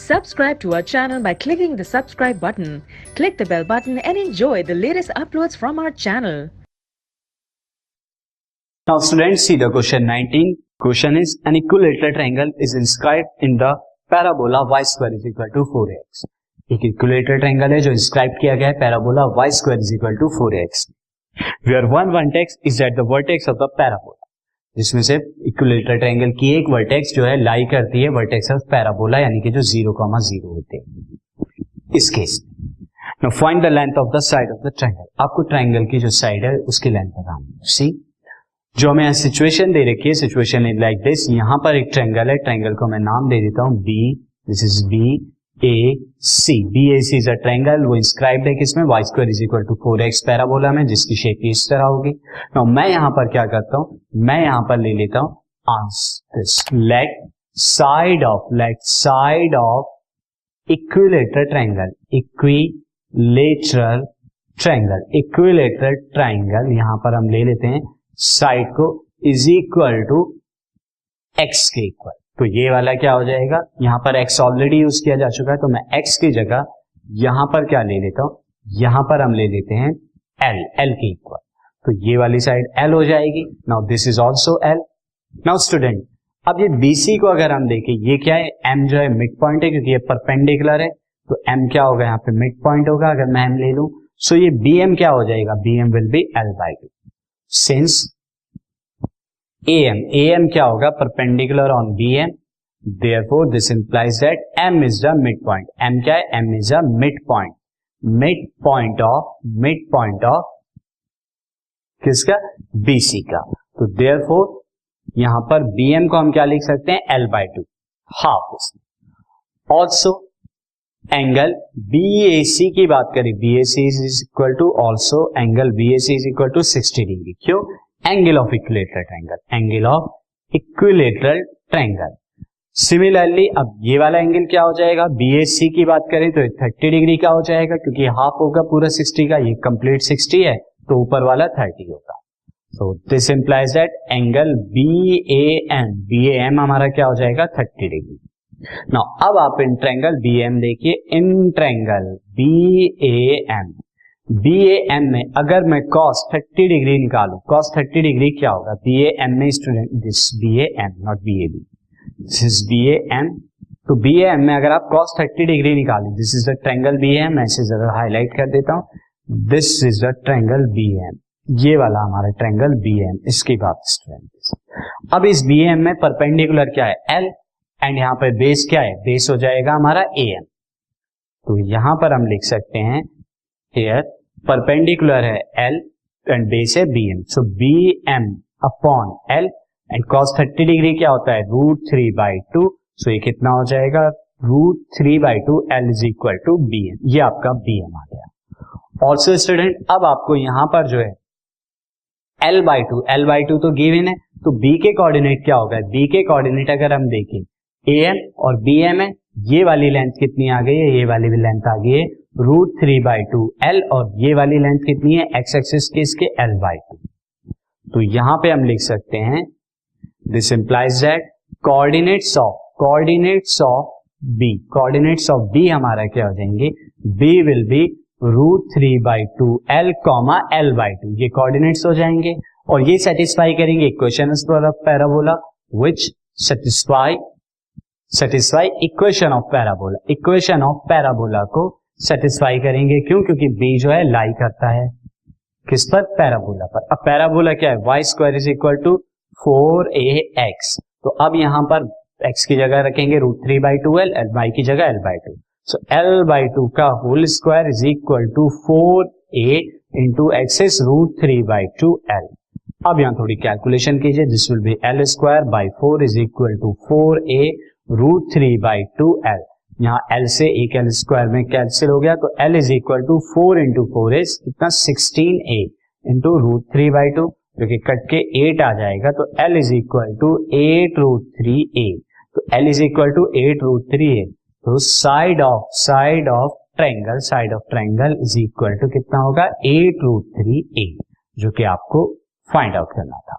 Subscribe to our channel by clicking the subscribe button. Click the bell button and enjoy the latest uploads from our channel. Now students, see the question 19. Question is, an equilateral triangle is inscribed in the parabola y square is equal to 4x. एक equilateral triangle है जो inscribe किया गया है parabola y square is equal to 4x, where one vertex is at the vertex of the parabola, जिसमें से equilateral triangle की एक वर्टेक्स जो है लाई करती है वर्टेक्स ऑफ पैराबोला, यानी कि जो 0,0 होते हैं इस केस में. Now find the length of the side of the triangle. आपको ट्रायंगल की जो साइड है उसकी लेंथ बताना है. सी जो हमें यहाँ सिचुएशन दे रखी है, सिचुएशन इज लाइक दिस. यहाँ पर एक ट्रायंगल है, ट्रायंगल को मैं नाम दे देता हूँ B. This is B A C. B A C is a triangle. वो इंस्क्राइब्ड है किसमें, Y square is equal to 4x parabola में, जिसकी शेप इस तरह होगी. नाउ मैं यहाँ पर क्या करता हूँ, मैं यहाँ पर ले लेता हूँ this left side of equilateral triangle. Equilateral triangle यहाँ पर हम ले लेते हैं साइड को इज इक्वल टू x के इक्वल. तो ये वाला क्या हो जाएगा, यहाँ पर x ऑलरेडी यूज किया जा चुका है, तो मैं x की जगह यहाँ पर क्या ले लेता हूँ, यहाँ पर हम ले लेते हैं l के इक्वल. तो ये वाली साइड l हो जाएगी. Now this is also l. Now student, अब ये BC को अगर हम देखें, ये क्या है, m जो है मिड पॉइंट है क्योंकि ये परपेंडिकुलर है, तो m क्या होगा, यहाँ पे मिड पॉइंट होगा. अगर मैं m ले लूं, सो ये BM क्या हो जाएगा, BM will be l/2. Since AM क्या होगा, perpendicular on BM, therefore this implies that M is the midpoint. M क्या है, M is a midpoint of किसका, BC का. तो therefore यहां पर BM को हम क्या लिख सकते हैं, l/2 half. Also angle BAC की बात करें, BAC is equal to also angle BAC is equal to 60 degree. क्यों, angle of equilateral triangle. Similarly अब ये वाला एंगल क्या हो जाएगा, BAC की बात करें तो 30 डिग्री का हो जाएगा, क्योंकि हाफ होगा पूरा 60 का, ये कंप्लीट 60 है तो ऊपर वाला 30 होगा. So this implies that angle BAM हमारा क्या हो जाएगा, 30 डिग्री. नाउ अब आप इन ट्रायंगल BAM देखिए, इन ट्रायंगल BAM में अगर मैं cos 30 डिग्री निकालू, cos 30 डिग्री क्या होगा, BAM में student this BAM not BAB, this is BAM. तो BAM में अगर आप cos 30 डिग्री निकालें, this is the triangle BAM. मैं इसे जरा हाईलाइट कर देता हूं, this is the triangle BAM. ये वाला हमारा ट्रायंगल BAM. इसकी बात स्टूडेंट, अब इस BAM में परपेंडिकुलर क्या है, L, एंड यहाँ पर बेस क्या है, बेस हो जाएगा हमारा AM. तो यहां पर हम लिख सकते हैं हियर परपेंडिकुलर है L एंड बेस है BM. So BM upon L and cos 30 degree क्या होता है, √3/2. सो ये कितना हो जाएगा, √3/2 L is equal to BM. ये आपका BM आ गया. ऑल्सो स्टूडेंट, अब आपको यहां पर जो है L/2 तो गिवन है, तो B के कोऑर्डिनेट क्या होगा, B के कोऑर्डिनेट अगर हम देखें AM और BM है, ये वाली लेंथ कितनी आ गई है, ये वाली भी लेंथ आ गई है √3/2 L, और ये वाली लेंथ कितनी है, x एक्सिस के इसके L/2. तो यहां पे हम लिख सकते हैं this implies that coordinates of B हमारा क्या हो जाएंगे, B will be √3/2 L, L/2. ये कोऑर्डिनेट्स हो जाएंगे और ये सेटिस्फाई करेंगे equation of parabola which satisfy equation of parabola को सेटिस्फाई करेंगे. क्यों, क्योंकि B जो है लाई करता है किस पर, पैराबोला पर. अब पैराबोला क्या है, y square is equal to 4ax. तो अब यहां पर x की जगह रखेंगे √3/2 L, y की जगह L/2. सो L/2 का whole square is equal to 4a into x is √3/2 L. अब यहां थोड़ी कैलकुलेशन कीजिए, this will be L²/4 is equal to 4a √3/2 L. यहाँ L से एक L स्क्वायर में कैंसिल हो गया, तो L is equal to 4 into 4 is कितना, 16a इंटू √3/2, जो कि कट के 8 आ जाएगा. तो L is equal to 8√3a. तो L is equal to 8√3a. तो side of triangle is equal to कितना होगा, 8√3a, जो कि आपको फाइंड आउट करना था.